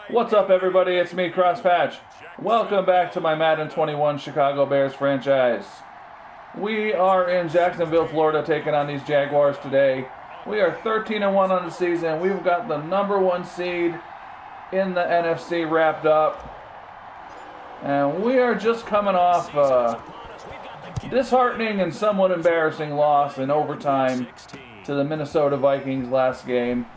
What's up, everybody? It's me, Crosspatch. Welcome back to my Madden 21 Chicago Bears franchise. We are in Jacksonville, Florida, taking on these Jaguars today. We are 13-1 on the season. We've got the #1 seed in the NFC wrapped up. And we are just coming off a disheartening and somewhat embarrassing loss in overtime to the Minnesota Vikings last game.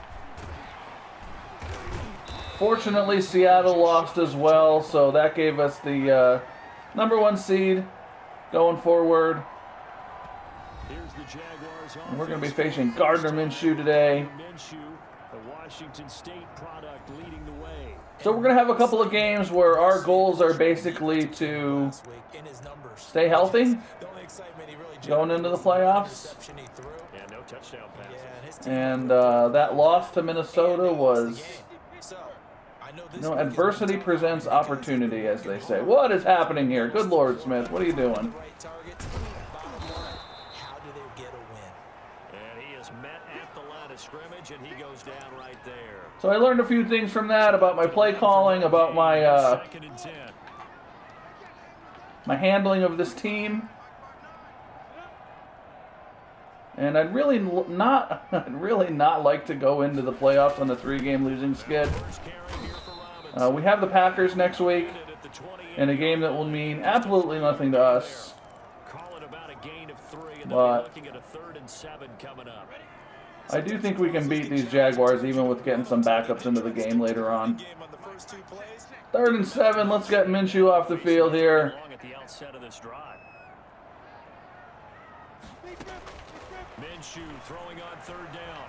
Fortunately, Seattle lost as well, so that gave us the #1 seed going forward. And we're going to be facing Gardner Minshew today. So we're going to have a couple of games where our goals are basically to stay healthy going into the playoffs. And that loss to Minnesota was... adversity presents opportunity, as they say. What is happening here? Good Lord, Smith. What are you doing? So I learned a few things from that about my play calling, about my my handling of this team. And I'd really not like to go into the playoffs on a 3-game losing skid. We have the Packers next week in a game that will mean absolutely nothing to us. But I do think we can beat these Jaguars even with getting some backups into the game later on. 3rd and 7, let's get Minshew off the field here. Minshew throwing on 3rd down.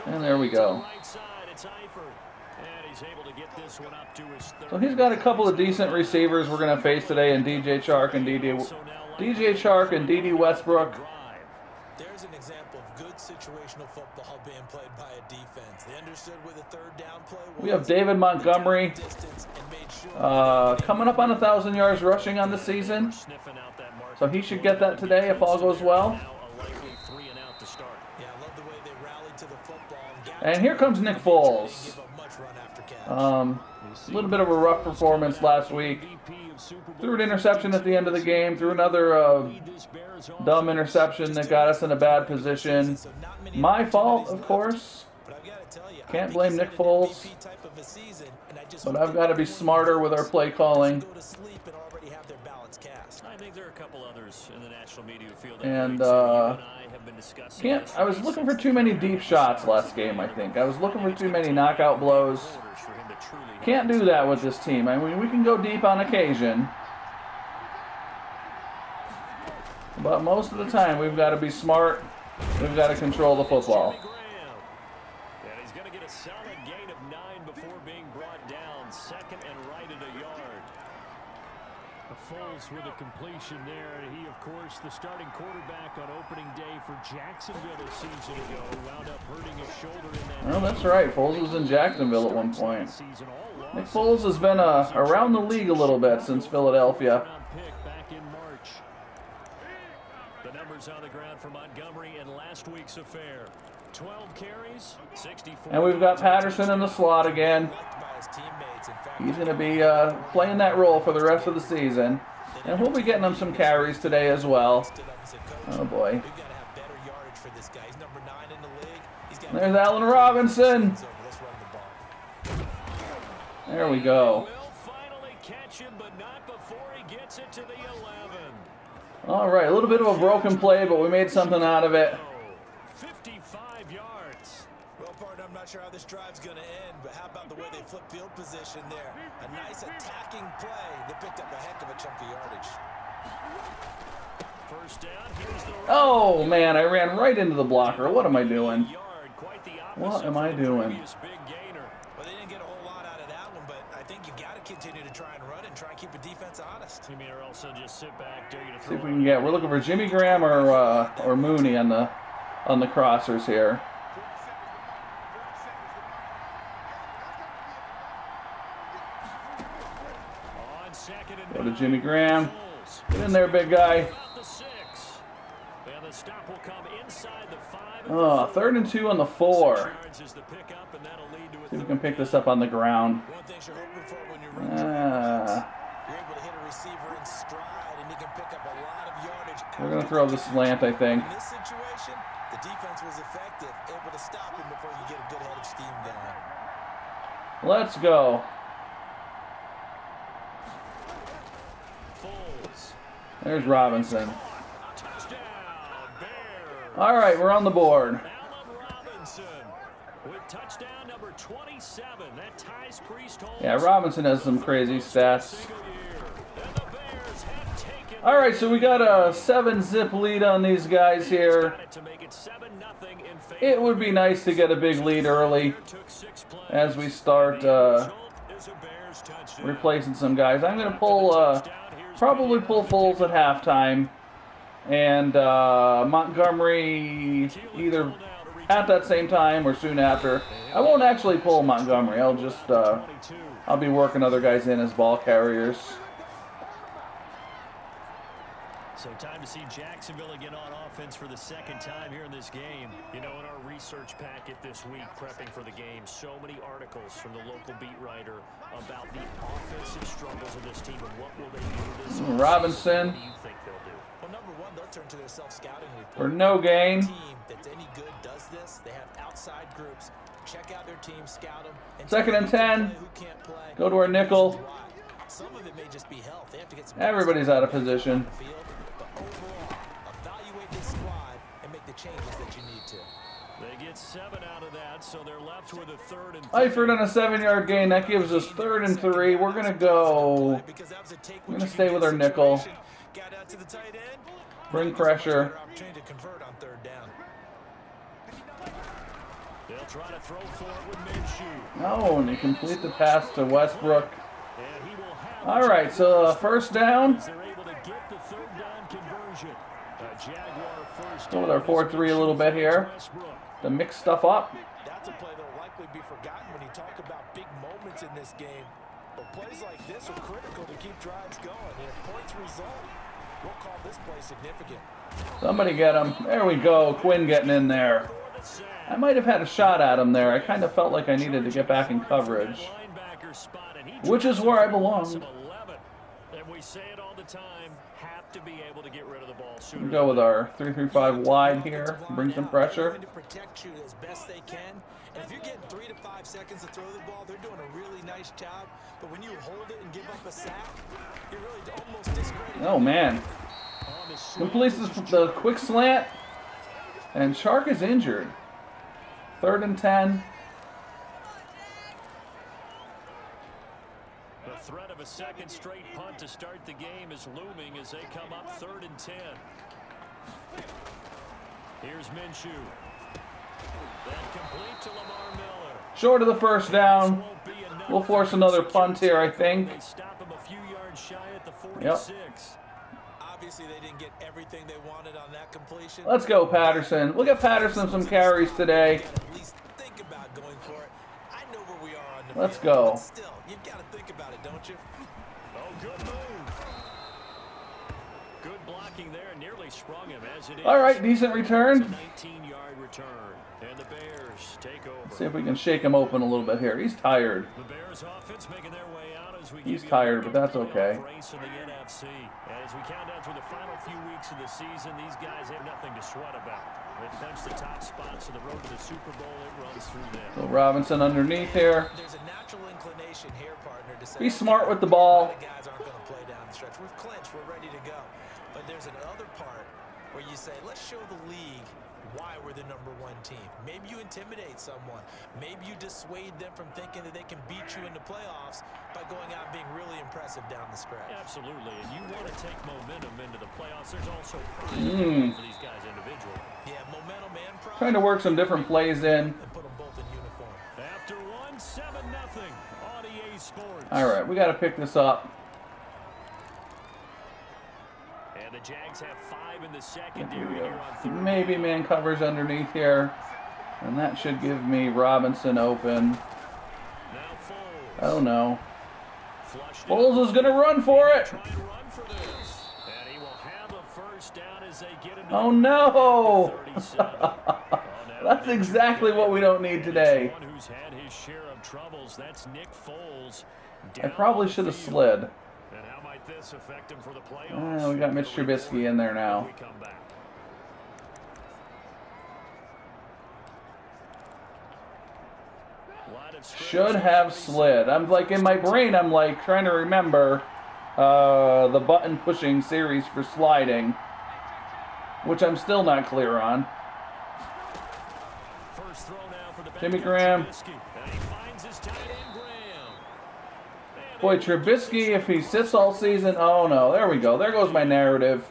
And there we go. So he's got a couple of decent receivers we're going to face today in DJ Chark and D.D. Westbrook. There's an example of good situational football being played by a defense. They understood where the 3rd down play was. We have David Montgomery coming up on 1,000 yards rushing on the season. So he should get that today if all goes well. And here comes Nick Foles. A little bit of a rough performance last week. Threw an interception at the end of the game. Threw another dumb interception that got us in a bad position. My fault, of course. Can't blame Nick Foles. But I've got to be smarter with our play calling. And I was looking for too many deep shots last game, I think. I was looking for too many knockout blows. Can't do that with this team. I mean, we can go deep on occasion. But most of the time, we've got to be smart. We've got to control the football. And he's going to get a solid gain of 9 before being brought down. 2nd and right at a yard. Foles with a completion there. He, of course, the starting quarterback on opening day for Jacksonville a season ago. Wound up hurting his shoulder in that. Well, that's right. Foles was in Jacksonville at one point. Nick Foles has been around the league a little bit since Philadelphia. Back in March. The numbers on the ground for Montgomery in last week's affair. 12 carries, 64. And we've got Patterson in the slot again. He's going to be playing that role for the rest of the season. And we'll be getting him some carries today as well. Oh, boy. There's Allen Robinson. There we go. All right, a little bit of a broken play, but we made something out of it. 55 yards. Well, partner, I'm not sure how this drive's going to end, but how about the way they flip field position there? A nice attacking play. They picked up a heck of a chunk of yardage. First down, here's the Oh, man, I ran right into the blocker. What am I doing? What am I doing? Well, they didn't get a whole lot out of that one, but I think you've got to continue to try and run and try and keep the defense honest. You mean, or also just sit back, dare you to See throw if we can get. We're looking for Jimmy Graham or Mooney on the crossers here. Go to Jimmy Graham. Get in there, big guy. the stop will come inside the 5. Oh, 3rd and 2 on the 4. Yards is the pickup, and that'll lead to a See if we can pick this up on the ground. One thing you're hoping for when you run you're able to hit a receiver in stride, and you can pick up a lot of yardage. We're going to throw the slant, I think. In this situation, the defense was effective, able to stop him before you get a good head of steam going. Let's go. Foles. There's Robinson. Touchdown, Bears. All right, we're on the board. Allen Robinson with touchdown number 27. That ties Priest-Holmes. Yeah, Robinson has some crazy stats. Single year. And the Bears have taken All right, so we got a 7-zip lead on these guys here. it to make it 7-0 in favor. It would be nice to get a big lead early Took 6 plays. as we start Result is a Bears touchdown. replacing some guys. I'm going to pull, probably pull Foles at halftime. And Montgomery either at that same time or soon after. I won't actually pull Montgomery. I'll just, I'll be working other guys in as ball carriers. So time to see Jacksonville again on offense for the second time here in this game. You know, in our research packet this week, prepping for the game, so many articles from the local beat writer about the offensive struggles of this team and what will they do this offseason. Robinson. What do you think they'll do? Well, number one, they'll turn to their self-scouting report. For no gain. A team that's any good does this. They have outside groups. Check out their team, scout them. And 2nd and 10. who can't play. Go to our nickel. Some of it may just be health. They have to get some Everybody's out of position. on the field. But overall, evaluate this squad and make the changes that you need to. They get 7 out of that, so they're left with a 3rd and 3. Eifert on a 7-yard gain. That gives us 3rd and 3. We're going to go. Because that was a take We're going to stay with our nickel. Got out to the tight end. Bring pressure. Opportunity to convert on 3rd down. They'll try to throw for it with Minshew. Oh, and you complete the pass to Westbrook. And he will have All right, so 1st down. they're able to get the 3rd down conversion. A Jaguar first Go with our 4-3 a little bit here to mix stuff up. That's a play that will likely be forgotten when you talk about big moments in this game. But plays like this are critical to keep drives going. And if points result, we'll call this play significant. Somebody get him. There we go. Quinn getting in there. I might have had a shot at him there. I kind of felt like I needed to get back in coverage, which is where I belong. And we say it all the time, have to be able to get rid of the ball sooner. We go with our 3-3-5 wide here. Bring some pressure. To protect you as best they can. And if you're getting 3 to 5 seconds to throw the ball, they're doing a really nice job. But when you hold it and give up a sack, you're really almost discrediting. Oh, man. Completes the quick slant. And Chark is injured. 3rd and 10. The threat of a second straight punt to start the game is looming as they come up 3rd and 10. Here's Minshew. Then complete to Lamar Miller. Short of the 1st down. We'll force another punt here, I think. They stop him a few yards shy at the 46. Yep. Obviously, they didn't get everything they wanted on that completion. Let's go, Patterson. We'll get Patterson some carries today. At least think about going for it. I know where we are on the Let's field, go. but still, you've got to think about it, don't you? Oh, good move. Good blocking there, nearly sprung him as it is. All right, decent return. It's a 19-yard return, and the Bears take over. See if we can shake him open a little bit here. He's tired. The Bears offense making their way out as we He's give you tired, a but that's okay. race in the NFC. And as we count down through the final few weeks of the season, these guys have nothing to sweat about. They clinch the top spots, so the road to the Super Bowl, it runs through them. So Robinson underneath here. There's a natural inclination here, partner, to say, Be smart with the ball. the guys aren't going to play down the stretch. We've clinched. We're ready to go. But there's another part where you say, let's show the league why we're the #1 team. Maybe you intimidate someone. Maybe you dissuade them from thinking that they can beat you in the playoffs by going out and being really impressive down the stretch. Absolutely, and you want to take momentum into the playoffs. There's also pride for these guys individually. Yeah, momentum and pride. Trying to work some different plays in. And put them both in uniform. After one, 7-0 on EA Sports. All right, we got to pick this up. And the Jags have 5 in the secondary here on 3rd. Maybe man covers underneath here. And that should give me Robinson open. Now Foles. Oh, no. Flushed Foles is going to run for it. Try and run for this. And he will have a Oh no! That's exactly what we don't need today. I probably should have slid. We got Mitch Trubisky in there now. Should have slid. I'm like, in my brain, I'm like trying to remember the button pushing series for sliding, which I'm still not clear on. Jimmy Graham. Boy, Trubisky, if he sits all season, oh no, there we go. There goes my narrative.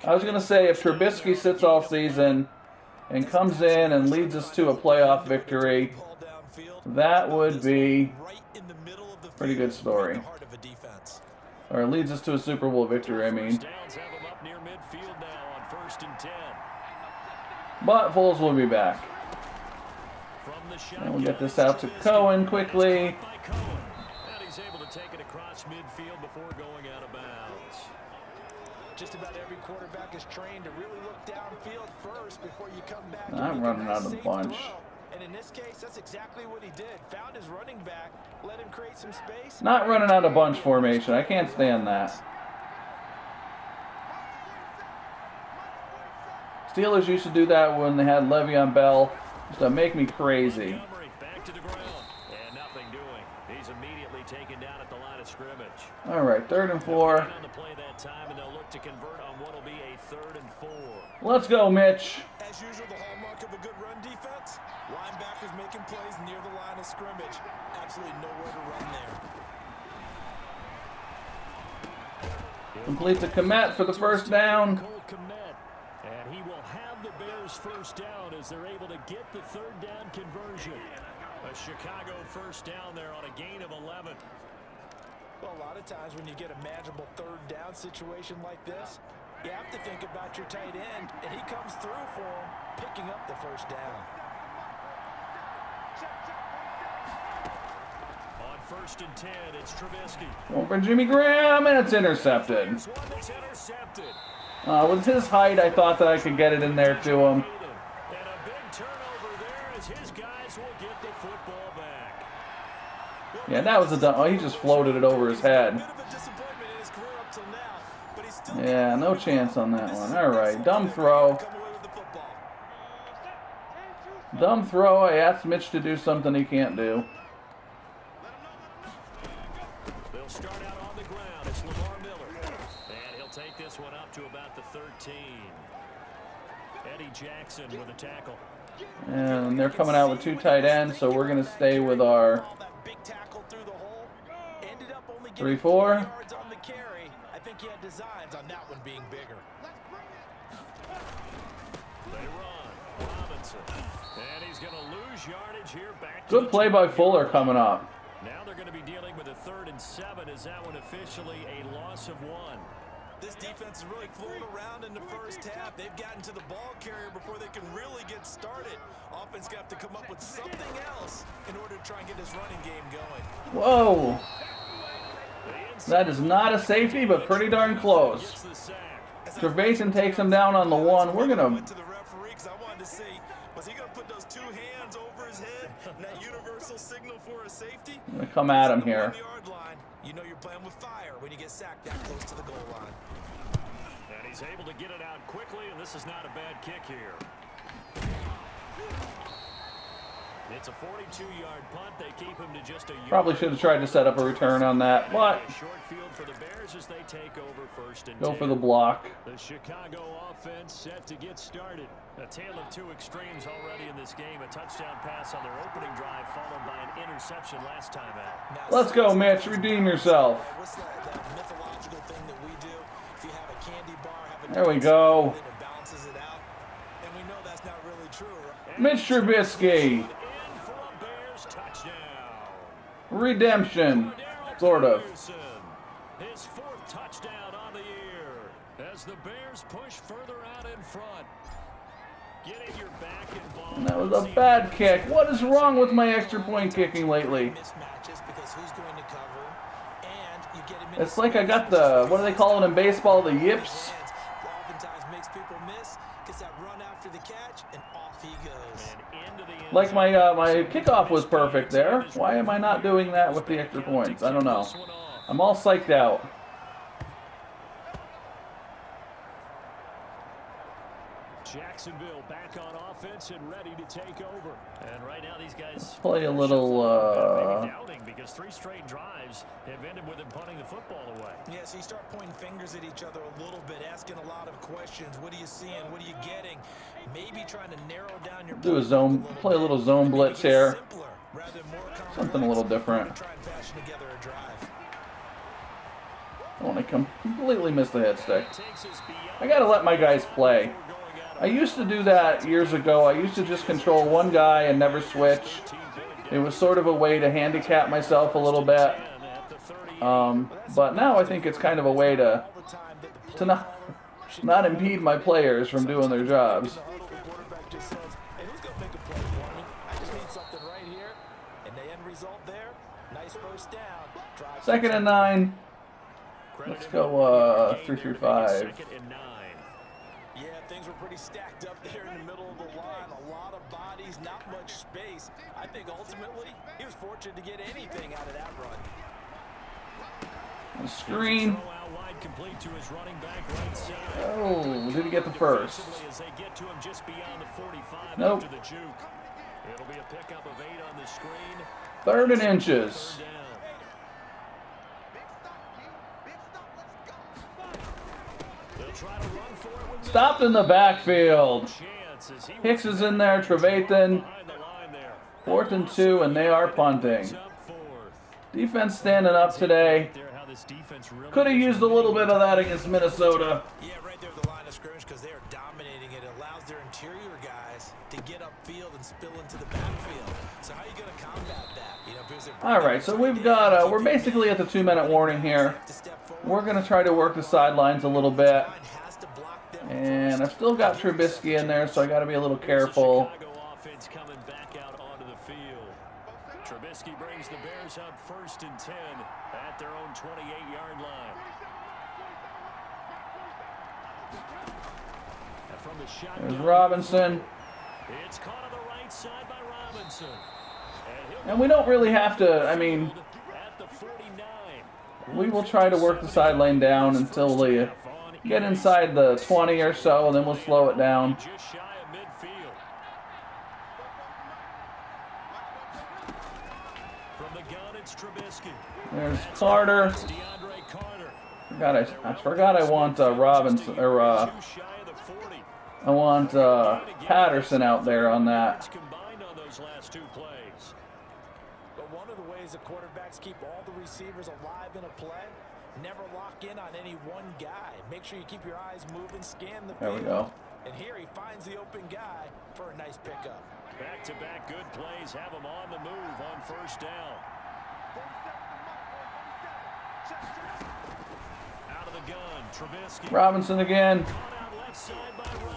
I was going to say, if Trubisky sits all season and comes in and leads us to a playoff victory, that would be a pretty good story. Or leads us to a Super Bowl victory, I mean. But Foles will be back. And we'll get this out to Cohen quickly. Just about every quarterback is trained to really look downfield first before you come back. I'm running out of the bunch. And in this case, that's exactly what he did. Found his running back, let him create some space. Not running out of bunch formation. I can't stand that. Steelers used to do that when they had Le'Veon Bell. Used to make me crazy. All right, 3rd and 4. Let's go, Mitch. As usual, the hallmark of a good run defense. Linebackers making plays near the line of scrimmage. Absolutely nowhere to run there. Complete the Komet for the first down. And he will have the Bears first down as they're able to get the 3rd down conversion. A Chicago first down there on a gain of 11. Well, a lot of times when you get a manageable 3rd down situation like this, you have to think about your tight end, and he comes through for him, picking up the first down. On 1st and 10, it's Trubisky. Going for Jimmy Graham, and it's intercepted. With his height, I thought that I could get it in there to him. And a big turnover there as his guys will get the football back. Yeah, that was a dumb. Oh, he just floated it over his head. Yeah, no chance on that one. All right, dumb throw. Dumb throw. I asked Mitch to do something he can't do. They'll start out on the ground. It's Lamar Miller. And he'll take this one up to about the 13. Eddie Jackson with a tackle. And they're coming out with 2 tight ends, so we're going to stay with our 3-4. I think he had designs on that one being bigger. They run. Robinson. And he's going to lose yardage here back. Good play by Fuller coming up. Now they're going to be dealing with a 3rd and 7. Is that one officially a loss of 1? This defense is really fooling around in the first half. They've gotten to the ball carrier before they can really get started. Offense got to come up with something else in order to try and get this running game going. Whoa. That is not a safety, but pretty darn close. Trevathan takes him down on the 1. We're going to... Was he going to put those 2 hands over his head? That universal signal for a safety? I'm going to come at him here. You know you're playing with fire when you get sacked that close to the goal line. And he's able to get it out quickly, and this is not a bad kick here. It's a 42-yard punt. They keep him to just a yard. Probably should have tried to set up a return on that, but short field for the Bears as they take over 1st and 10. Go for the block. The Chicago offense set to get started. A tale of 2 extremes already in this game. A touchdown pass on their opening drive followed by an interception last time out. Let's go, Mitch. Redeem yourself. What's that mythological thing that we do? If you have a candy bar, have a there we go. it balances it out. And we know that's not really true, right? Mitch Trubisky. Redemption, sort of. His 4th touchdown on the year as the Bears push further out in front. Getting your back involved. And that was a bad kick. What is wrong with my extra point kicking lately? It's like I got the, what do they call it in baseball, the yips? Like my kickoff was perfect there. Why am I not doing that with the extra points? I don't know. I'm all psyched out. Jacksonville back on offense and ready to take over. And right now these guys Play a little maybe doubting because 3 straight drives have ended with them punting the football away. Yeah, so you start pointing fingers at each other a little bit, asking a lot of questions. What are you seeing? What are you getting? Maybe trying to narrow down your do a zone, play a little zone blitz here. Something a little different. I want to completely miss the head stick. I got to let my guys play. I used to do that years ago. I used to just control one guy and never switch. It was sort of a way to handicap myself a little bit. But now I think it's kind of a way to not impede my players from doing their jobs. Second and 9. Let's go 3 through 5. Yeah, things were pretty stacked up there in the middle of the line. A lot of bodies, not much space. I think ultimately he was fortunate to get anything out of that run. Screen. Oh, did he get the first? Nope. It'll be a pickup of 8 on the screen. 3rd and inches. Stopped in the backfield. Hicks is in there. Trevathan. 4th and 2, and they are punting. Defense standing up today. Could have used a little bit of that against Minnesota. Yeah, right there at the line of scrimmage because they are dominating it. It allows their interior guys to get upfield and spill into the backfield. So how are you going to combat that? All right, so we've got we're basically at the 2-minute warning here. We're going to try to work the sidelines a little bit. And I've still got Trubisky in there, so I got to be a little careful. Trubisky brings the Bears up 1st and 10 at their own 28-yard line. And from the shotgun, there's Robinson. It's caught on the right side by Robinson. And we don't really have to, I mean, we will try to work the sideline down until they get inside the 20 or so, and then we'll slow it down. Just shy of midfield. From the gun, it's Trubisky. There's Carter. I forgot I want Robinson, or I want Patterson out there on that. But one of the ways the quarterbacks keep all the receivers alive in a play, never lock in on any one guy. Make sure you keep your eyes moving, scan the field. There we go. And here he finds the open guy for a nice pickup. Back-to-back good plays have him on the move on 1st down. Out of the gun, Trubisky. Robinson again.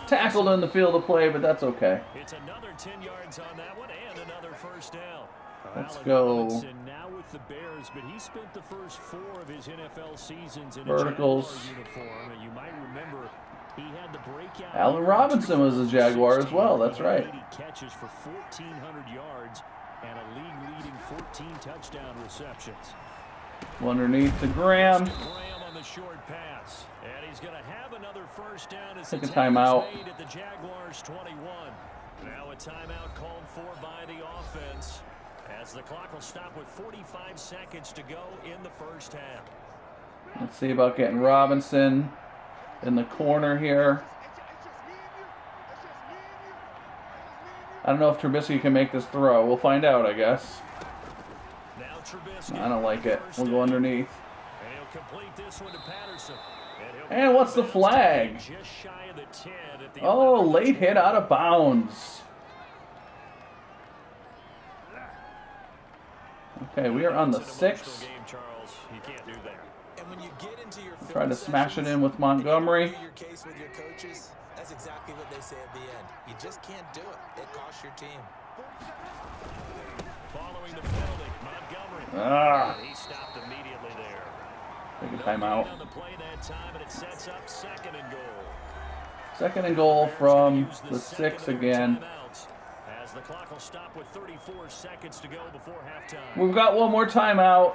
Tackled in the field of play, but that's okay. It's another 10 yards on that one and another 1st down. Let's go. Now with the Bears, but he spent the first 4 of his NFL seasons in verticals. A Jaguar uniform, and you might remember he had the breakout. Allen Robinson was a Jaguar as well. That's right. 80 catches for 1,400 yards and a league-leading 14 touchdown receptions. Underneath to Graham. Graham on the short pass, and he's going to have another 1st down as take a timeout. made at the Jaguars 21. Now a timeout called for by the offense, as the clock will stop with 45 seconds to go in the 1st half. Let's see about getting Robinson in the corner here. I don't know if Trubisky can make this throw. We'll find out, I guess. Now Trubisky, I don't like it. We'll go underneath. And he'll complete this one to Patterson. And what's the flag? Just shy of the 10 at the Oh, late hit out of bounds. Okay, we are on the 6. Try to smash it in with Montgomery. That's exactly what they say at the end. You just can't do it. It costs your team. Following the penalty, Montgomery. He stopped immediately there. Take a timeout. On the play that time, and it sets up 2nd and goal. 2nd and goal from the 6 again. As the clock will stop with 34 seconds to go before halftime. We've got one more timeout.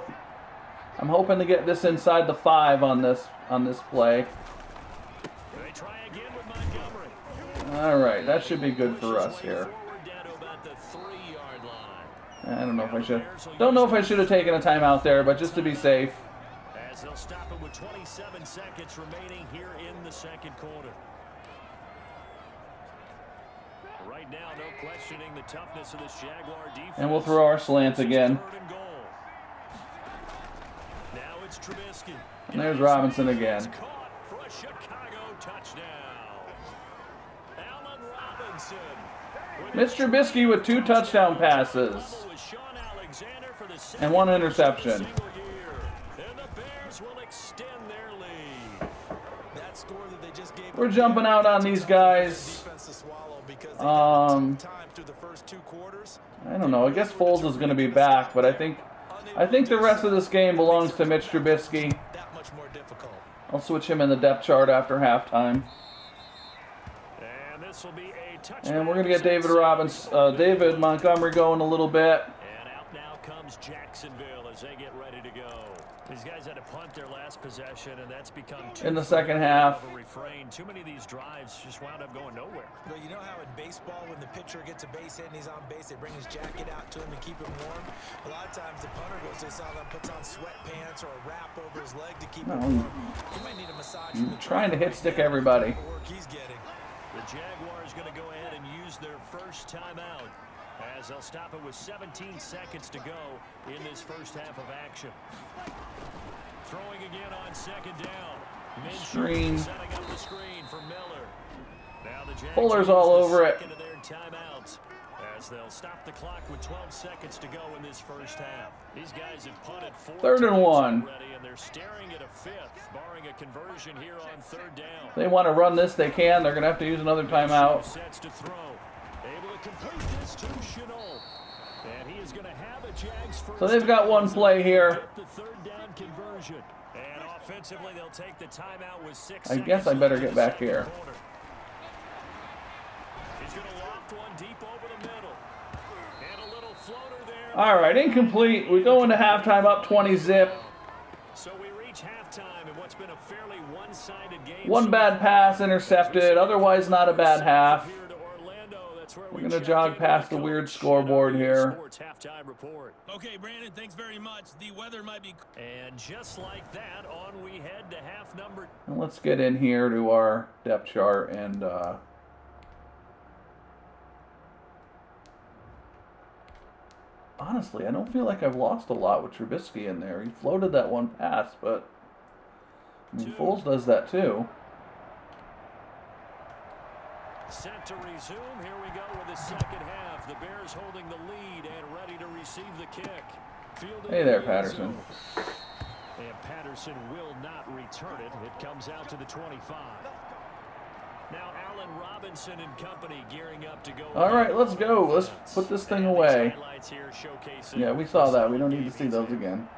I'm hoping to get this inside the 5 on this play. They try again with Montgomery. All right, that should be good for us here. Forward down to about the 3-yard line. I don't know if I should. Don't know if I should have taken a timeout there, but just to be safe. As they'll stop it with 27 seconds remaining here in the second quarter. Right now, no questioning the toughness of this Jaguar defense. And we'll throw our slant again. Now it's Trubisky. And there's Robinson again. Caught for a Chicago touchdown. Allen Robinson. Mr. Trubisky with 2 touchdown passes and 1 interception. And the Bears will extend their lead. That score that they just gave. We're jumping out on these guys. I don't know. I guess Foles is going to be back, but I think the rest of this game belongs to Mitch Trubisky. That much more difficult. I'll switch him in the depth chart after halftime. And this will be a touchdown. And we're going to get David Montgomery going a little bit. And out now comes Jacksonville as they get ready to go. These guys had to punt their last possession, and that's become In the second half. of a refrain. Too many of these drives just wound up going nowhere. Well, you know how in baseball, when the pitcher gets a base hit and he's on base, they bring his jacket out to him to keep him warm? A lot of times the punter goes to sideline, puts on sweatpants or a wrap over his leg to keep him warm. He might need a massage. I'm trying to hit stick everybody. He's getting. The Jaguars going to go ahead and use their first timeout as they'll stop it with 17 seconds to go in this first half of action. Throwing again on second down. Screen. Setting up the screen for Miller. Now the Jags Fuller's all use the over it. second of their timeouts as they'll stop the clock with 12 seconds to go in this first half. These guys have punted 4 Third and times 1. already, and they're staring at a 5th, barring a conversion here on third down. They want to run this, they can. They're going to have to use another timeout. Sets to throw. Able to complete this to Chenault. And he is going to have a Jags first. So they've got one play here. The third down conversion. And offensively, they'll take the timeout with 6 I seconds. guess I better left in get the back second here. quarter. He's going to loft one deep over the middle. And a little floater there. All right, incomplete. We go into halftime up 20-zip. So we reach halftime in what's been a fairly one-sided game. One bad pass intercepted. Otherwise, not a bad half. We're going to jog past the weird scoreboard here. Okay, Brandon, thanks very much. The weather might be... And just like that, on we head to half number. And let's get in here to our depth chart and honestly, I don't feel like I've lost a lot with Trubisky in there. He floated that one pass, but I mean, Foles does that too. Set to resume. Here we go with the second half. The Bears holding the lead and ready to receive the kick. Fielded Hey there, Patterson. And Patterson will not return it. It comes out to the 25. Now Allen Robinson and company gearing up to go. All right, let's go. Let's put this thing away. Yeah, we saw that. We don't need to see those again.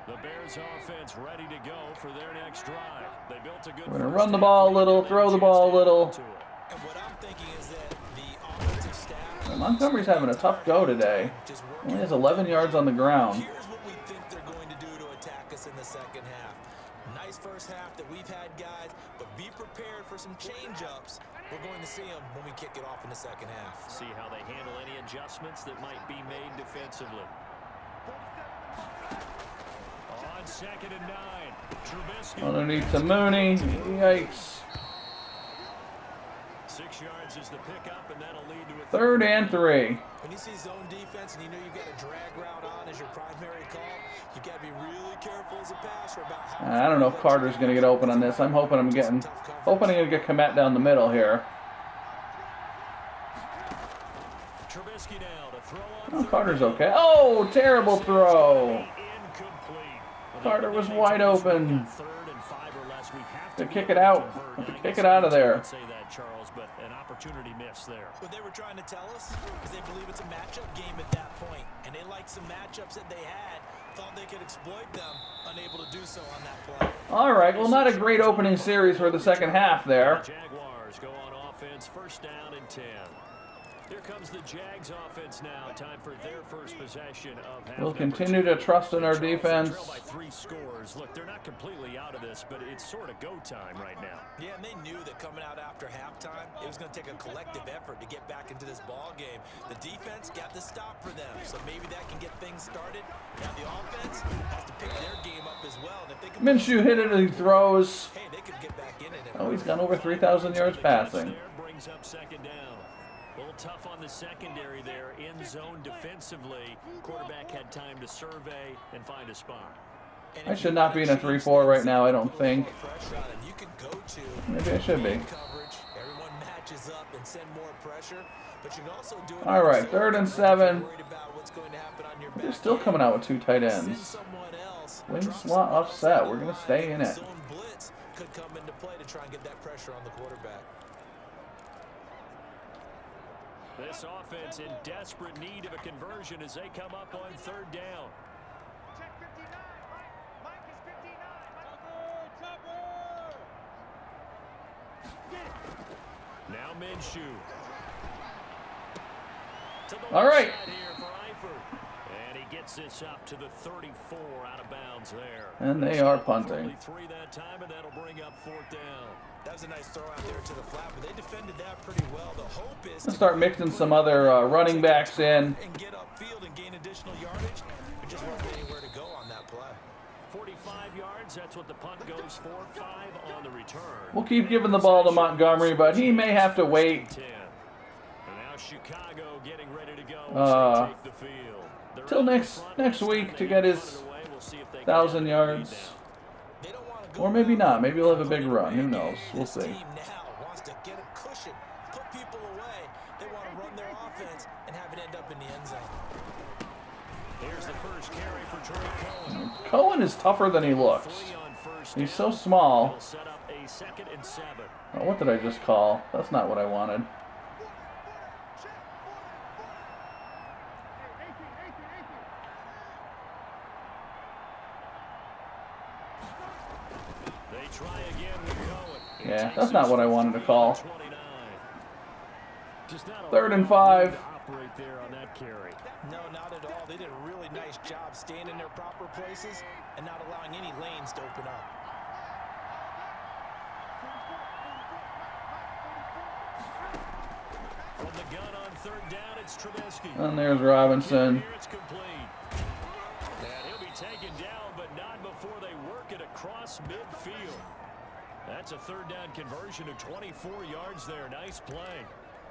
The Bears offense ready to go for their next drive. They built a good. We're going to run the ball a little, throw the ball a little. And what I'm thinking is that the offensive staff... Montgomery's having a tough go today. Only has 11 yards on the ground. Here's what we think they're going to do to attack us in the second half. Nice first half that we've had, guys, but be prepared for some change-ups. We're going to see them when we kick it off in the second half. See how they handle any adjustments that might be made defensively. On second and 9, Trubisky. Underneath to Mooney. Yikes. 6 yards is the pickup, and that'll lead to a Third and 3. When you see zone defense and you know you've got a drag route on as your primary call, you've got to be really careful as a passer about how... I don't know if Carter's going to get open on this. I'm hoping I'm going to get Komet down the middle here. Trubisky now to throw on. Oh, Carter's okay. Oh, terrible throw. Carter was wide open. To kick it out. To kick it out of there. Say that, Charles, but an opportunity miss there. What they were trying to tell us is they believe it's a matchup game at that point, and they liked some matchups that they had, thought they could exploit them, unable to do so on that play. All right, well, not a great opening series for the second half there. Jaguars go on offense, first down and 10. Here comes the Jags offense now. Time for their first possession of half. We'll continue to trust in our defense. Trail by 3 scores. Look, they're not completely out of this, but it's sort of go time right now. Yeah, and they knew that coming out after halftime, it was going to take a collective effort to get back into this ball game. The defense got the stop for them, so maybe that can get things started. Now the offense has to pick their game up as well. And if they can Minshew hit it and he throws. hey, they could get back in it. Oh, he's gone over 3,000 yards passing. Brings up second down. A little tough on the secondary there. In zone defensively. Quarterback had time to survey and find a spot. I should not be in a 3-4 right now, I don't think. Maybe I should be. All right, 3rd and 7. They're still coming out with 2 tight ends. Wing slot offset. We're going to stay in it. Could come into play to try and get that pressure on the quarterback. This offense in desperate need of a conversion as they come up on 3rd down. Now Minshew. All right. And he gets this up to the 34 out of bounds there. And they are punting. Only 3 that time, and that'll bring up 4th down. That was a nice throw out there to the flat, but they defended that pretty well. The hope is Let's start mixing some other running backs in. and get upfield and gain additional yardage. We just weren't anywhere to go on that play. 45 yards, that's what the punt goes for. 5 on the return. We'll keep giving the ball to Montgomery, but he may have to wait. 10. And now Chicago getting ready to go. Take the field. Till next week to get his 1,000 yards. Or maybe not. Maybe he'll have a big run. Who knows? We'll see. Team now wants to get a cushion, put people away. They want to run their offense and have it end up in the end zone. Here's the first carry for Troy Cohen. Cohen is tougher than he looks. He's so small. Set up a 2nd and 7. Oh, what did I just call? That's not what I wanted. Try again with Cohen. Yeah, that's not what I wanted to call. 3rd and 5. Operate there on that carry. No, not at all. They did a really nice job staying in their proper places and not allowing any lanes to open up. From the gun on 3rd down, it's Trubisky. And there's Robinson. Here it's complete. And he'll be taken down, but not before they work it across midfield. That's a 3rd down conversion of 24 yards there. Nice play.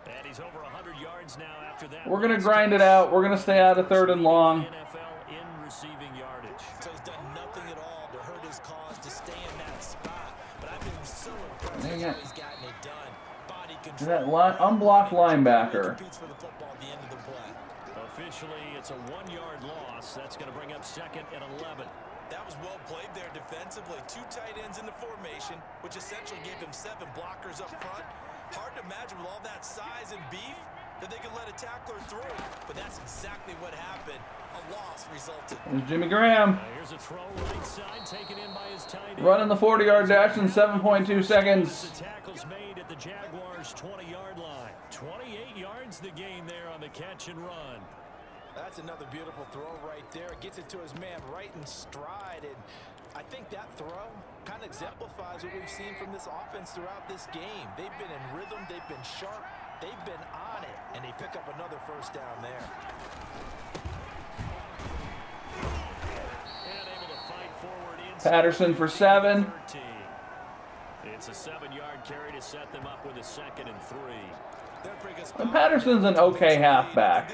And he's over 100 yards now after that. We're going to grind it out. We're going to stay out of 3rd and long. NFL in receiving yardage. So he's done nothing at all to hurt his cause to stay in that spot. But I've been so impressed with how he's gotten it done. Body control. That unblocked linebacker. Competes for the football at the end of the play. Officially, it's a 1-yard loss. That's going to bring up 2nd and 11. That was well played there defensively. 2 tight ends in the formation, which essentially gave them 7 blockers up front. Hard to imagine with all that size and beef that they could let a tackler through. But that's exactly what happened. A loss resulted. There's Jimmy Graham. Here's a throw right side, taken in by his tight end. Running the 40-yard dash in 7.2 seconds. The tackle's made at the Jaguars' 20-yard line. 28 yards the gain there on the catch and run. That's another beautiful throw right there. Gets it to his man right in stride. And I think that throw kind of exemplifies what we've seen from this offense throughout this game. They've been in rhythm. They've been sharp. They've been on it. And they pick up another first down there. And able to fight forward Patterson for 7. 13. It's a 7-yard carry to set them up with a 2nd and 3. And Patterson's an okay halfback.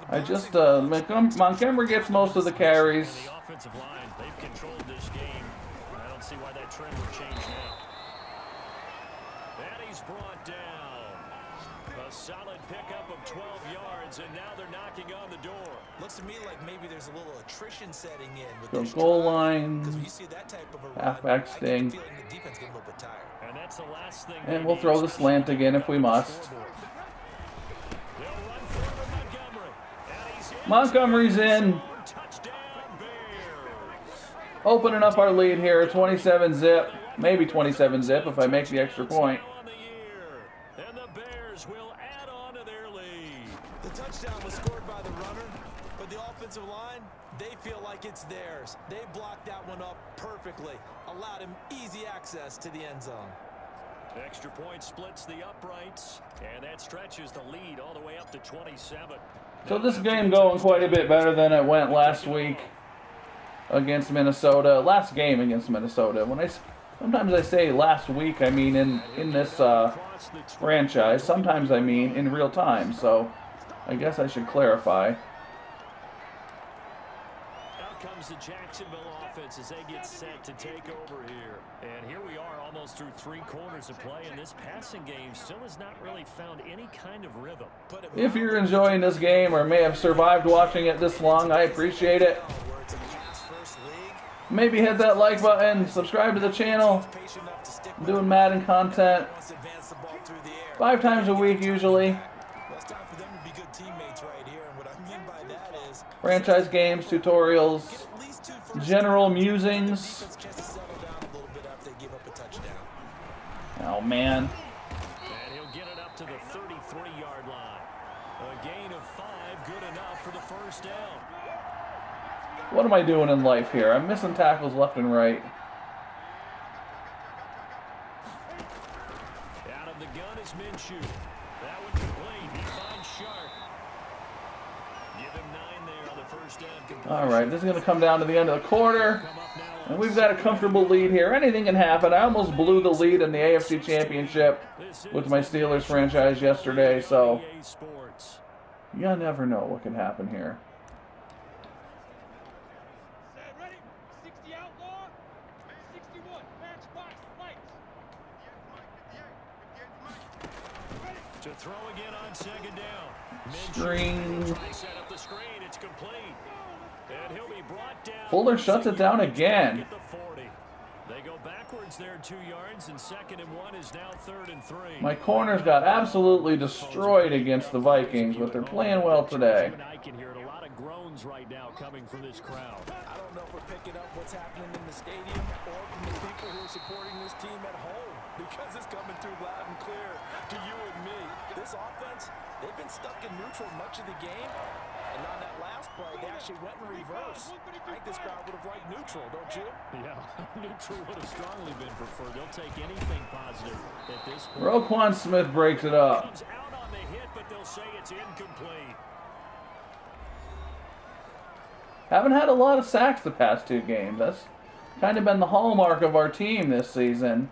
I just, Montgomery gets most of the carries. The offensive line, they've controlled this game. I don't see why that trend would change now. And he's brought down. A solid pickup of 12 yards, and now they're knocking on the door. Looks to me like maybe there's a little attrition setting in with Go this goal drive. line. 'Cause when you see that type of a run, Halfback I get sting. the feeling the defense getting a little bit tired. And that's the last thing. And we'll throw the slant again if we must. They'll run forward Montgomery. And he's in. Montgomery's in. Touchdown Bears. Opening up our lead here, 27 zip. Maybe 27 zip if I make the extra point. On the year. The touchdown was scored by the runner, but the offensive line, they feel like it's theirs. They blocked that one up perfectly, allowed him easy access to the end zone. Extra point splits the uprights, and that stretches the lead all the way up to 27. So this game going quite a bit better than it went last week against Minnesota. Last game against Minnesota. Sometimes I say last week, I mean in this franchise. Sometimes I mean in real time. So I guess I should clarify. Out comes the Jacksonville offense as they get set to take over here. And here we are almost through 3 quarters of play, and this passing game still has not really found any kind of rhythm. If you're enjoying this game or may have survived watching it this long, I appreciate it. Maybe hit that like button, subscribe to the channel. I'm doing Madden content 5 times a week usually. Franchise games, tutorials, general musings. Oh man. And he'll get it up to the 33-yard line. A gain of 5, good enough for the first down. What am I doing in life here? I'm missing tackles left and right. Out of the gun is Minshew. That one complete. He finds Sharp. Give him 9 there on the first down. All right, this is going to come down to the end of the quarter. And we've got a comfortable lead here. Anything can happen. I almost blew the lead in the AFC Championship with my Steelers franchise yesterday, so you never know what can happen here. To throw again on second down. Screen. Set up the screen. It's complete. And he'll be brought down. Fuller shuts it down again. At the 40. They go backwards there 2 yards, and 2nd and 1 is now 3rd and 3. My corners got absolutely destroyed against the Vikings, but they're playing well today. I can hear a lot of groans right now coming from this crowd. I don't know if we're picking up what's happening in the stadium or from the people who are supporting this team at home, because it's coming through loud and clear to you and me. This offense, they've been stuck in neutral much of the game, and on that last play, they actually went in reverse. I think this crowd would have liked neutral, don't you? Yeah, neutral would have strongly been preferred. They'll take anything positive at this point. Roquan Smith breaks it up. Comes out on the hit, but they'll say it's incomplete. Haven't had a lot of sacks the past 2 games. That's kind of been the hallmark of our team this season,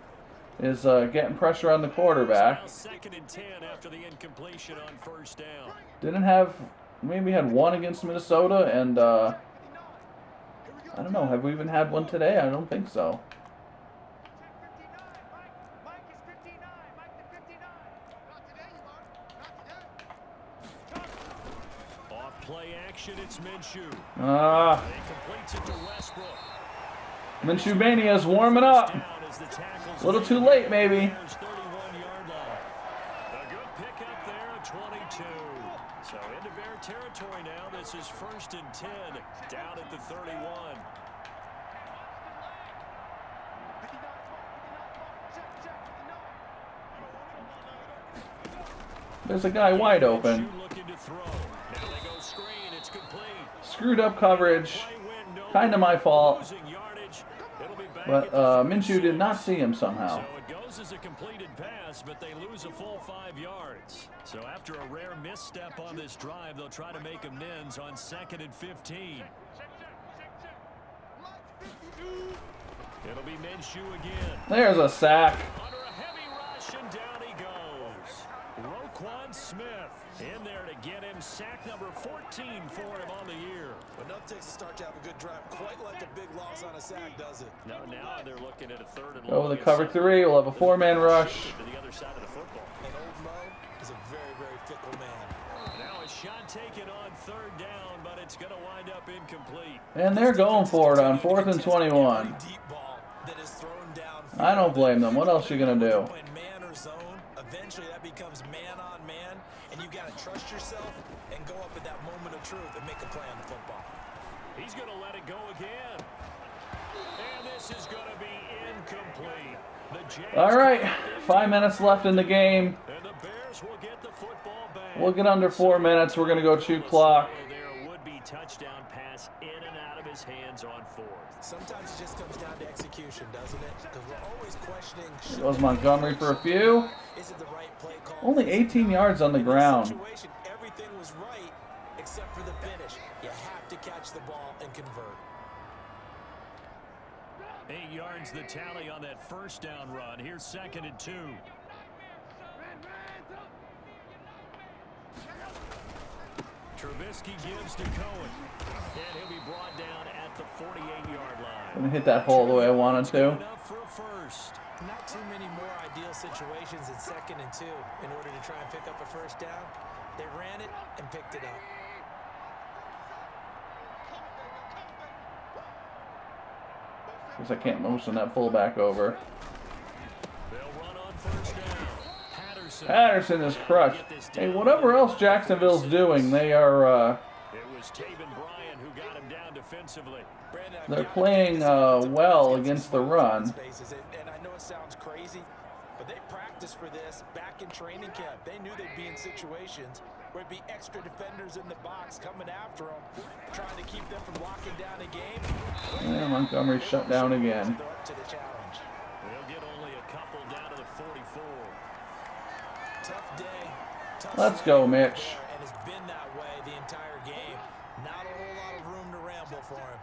is getting pressure on the quarterback. It's now 2nd and 10 after the incompletion on first down. Didn't have, maybe had 1 against Minnesota, and I don't know, have we even had 1 today? I don't think so. Off play action, it's Minshew. He completes it to Westbrook. Minshew Mania's warming up. A little too late, maybe. 31-yard line. A good pickup there at 22. So into Bear territory now. This is 1st and 10 down at the 31. There's a guy wide open. Looking to throw. Now they go screen. It's complete. Screwed up coverage. Kind of my fault. But Minshew did not see him somehow. So it goes as a completed pass, but they lose a full 5 yards. So after a rare misstep on this drive, they'll try to make amends on 2nd and 15. It'll be Minshew again. There's a sack. Under a heavy rush, and down he goes. Roquan Smith in there to get him sack number 14 for him on the year. Enough takes to start to have a good drive. Quite like a big loss on a sack, does it? No, now they're looking at a 3rd and Go with the cover 3. We'll have a 4-man rush. To the other side of the football. And old Mo is a very, very fickle man. Now a shot taken on 3rd down, but it's going to wind up incomplete. And they're going for it on 4th and 21. I don't blame them. What else are you going to do? Man or zone, eventually that becomes man on man, and you got to trust yourself and go up at that moment of truth and make a play on the football. He's going to let it go again. And this is going to be incomplete. All right, 5 minutes left in the game. And the Bears will get the football back. We'll get under 4 minutes. We're going to go chew clock. There would be touchdown pass in and out of his hands on fourth. Sometimes it just comes down to execution, doesn't it? Because we're always questioning. There goes Montgomery for a few. Is it the right play call? Only 18 yards on the ground. Situation, everything was right except for the finish. You have to catch the ball and convert. 8 yards the tally on that first down run. Here's 2nd and 2. Trubisky gives to Cohen. And he'll be brought down at the 48-yard line. Gonna hit that hole the way I wanted to. Enough for a first. Not too many more ideal situations in 2nd and 2 in order to try and pick up a first down. They ran it and picked it up. Guess I can't motion that fullback over. They'll run on first down. Patterson is crushed. Hey, whatever else Jacksonville's doing, they are, It was Taven Bryan who got him down defensively. they're playing well against the run. And I know it sounds crazy, but they practiced for this back in training camp. They knew they'd be in situations where it'd be extra defenders in the box coming after them, trying to keep them from locking down a game. Yeah, Montgomery shut down again. They're up to the challenge. They'll get only a couple down to the 44. Tough day. Tough Let's go, sledding Mitch. there, and it's been that way the entire game. Not a whole lot of room to ramble for him.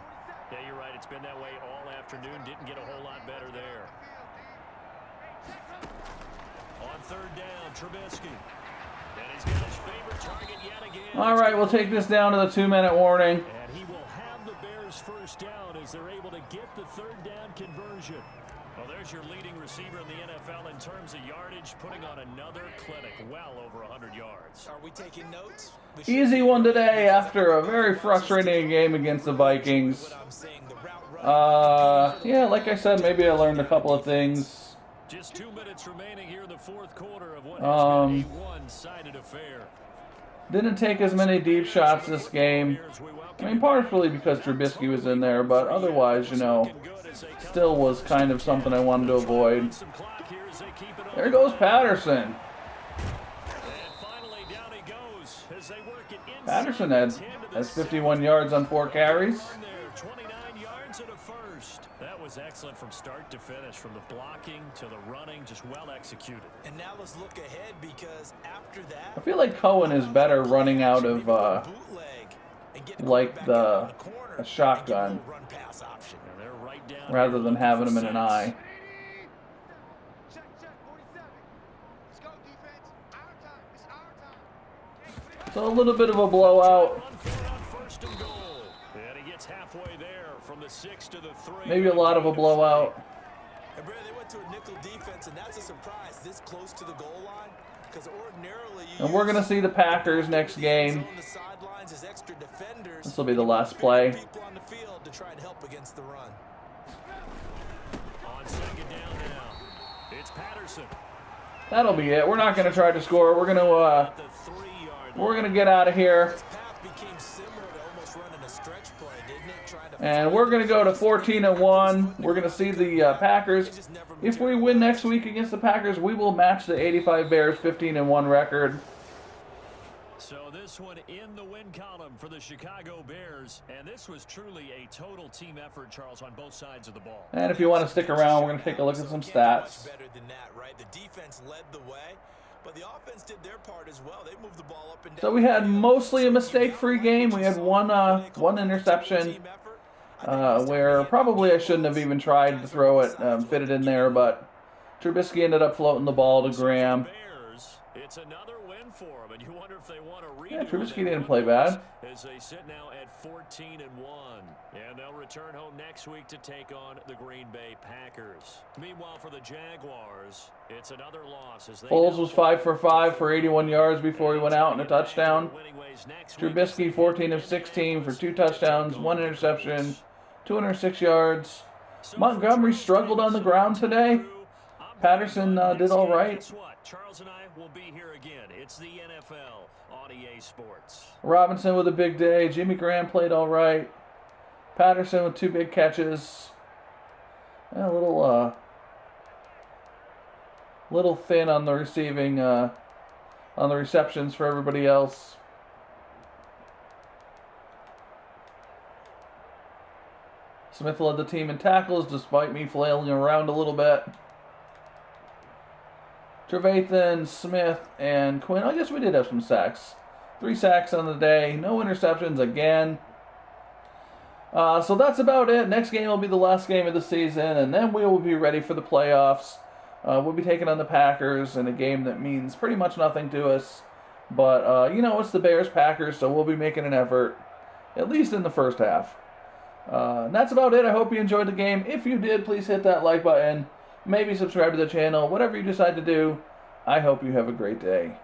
Yeah, you're right. It's been that way all afternoon. Didn't get a whole lot better there. On 3rd down, Trubisky. And he's got his favorite target yet again. All right, we'll take this down to the 2-minute warning. And he will have the Bears first down as they're able to get the 3rd down conversion. Well, there's your leading receiver in the NFL in terms of yardage, putting on another clinic, well over 100 yards. Are we taking notes? Easy one today after a very frustrating game against the Vikings. What I'm saying, the route Yeah, like I said, maybe I learned a couple of things. Just 2 minutes remaining here in the 4th quarter of what has been a one-sided affair. Didn't take as many deep shots this game. I mean, partially because Trubisky was in there, but otherwise, you know, still was kind of something I wanted to avoid. There goes Patterson. Patterson has 51 yards on 4 carries. 29 yards and a first. That was excellent from start to finish, from the blocking to the running, just well executed. And now let's look ahead, because after that, I feel like Cohen is better running out of bootleg and get like back the out of the corner a shotgun and get a little run pass option. And they're right down rather than having him in an eye. So a little bit of a blowout. First and goal. And he gets halfway there from the 6 to the 3. Maybe a lot of a blowout. And Brad, they went to a nickel defense, and that's a surprise this close to the goal line, because ordinarily And we're going to see the Packers next game. This will be the last play. People on the field to try and help against the run. On 2nd down now, it's Patterson. That'll be it. We're not going to try to score. We're going to get out of here. This path became similar to almost running a stretch play, didn't it? Trying to And we're going to go to 14-1. We're going to see the Packers. If we win next week against the Packers, we will match the 85 Bears 15-1 record. So this one in the win column for the Chicago Bears. And this was truly a total team effort, Charles, on both sides of the ball. And if you want to stick around, we're going to take a look at some stats. better than that, right? The defense led the way, but the offense did their part as well. They moved the ball up and down. So we had mostly a mistake-free game. We had one interception where probably I shouldn't have even tried to throw it, fit it in there, but Trubisky ended up floating the ball to Graham. It's another win for them, and you wonder if they want to redo. Yeah, Trubisky didn't play bad. As they sit now at 14-1, and they'll return home next week to take on the Green Bay Packers. Meanwhile, for the Jaguars, it's another loss. As Foles was 5 for 5 for 81 yards before he went out in a touchdown. Trubisky 14 of 16 for 2 touchdowns, 1 interception, 206 yards. Montgomery struggled on the ground today. Patterson did all right. Guess what? Charles and I will be here again. It's the NFL on EA Sports. Robinson with a big day. Jimmy Graham played all right. Patterson with 2 big catches. A little thin on the receiving on the receptions for everybody else. Smith led the team in tackles despite me flailing around a little bit. Trevathan, Smith, and Quinn. I guess we did have some sacks. 3 sacks on the day. No interceptions again. So that's about it. Next game will be the last game of the season, and then we will be ready for the playoffs. We'll be taking on the Packers in a game that means pretty much nothing to us. But, it's the Bears-Packers, so we'll be making an effort, at least in the first half. And that's about it. I hope you enjoyed the game. If you did, please hit that like button. Maybe subscribe to the channel. Whatever you decide to do, I hope you have a great day.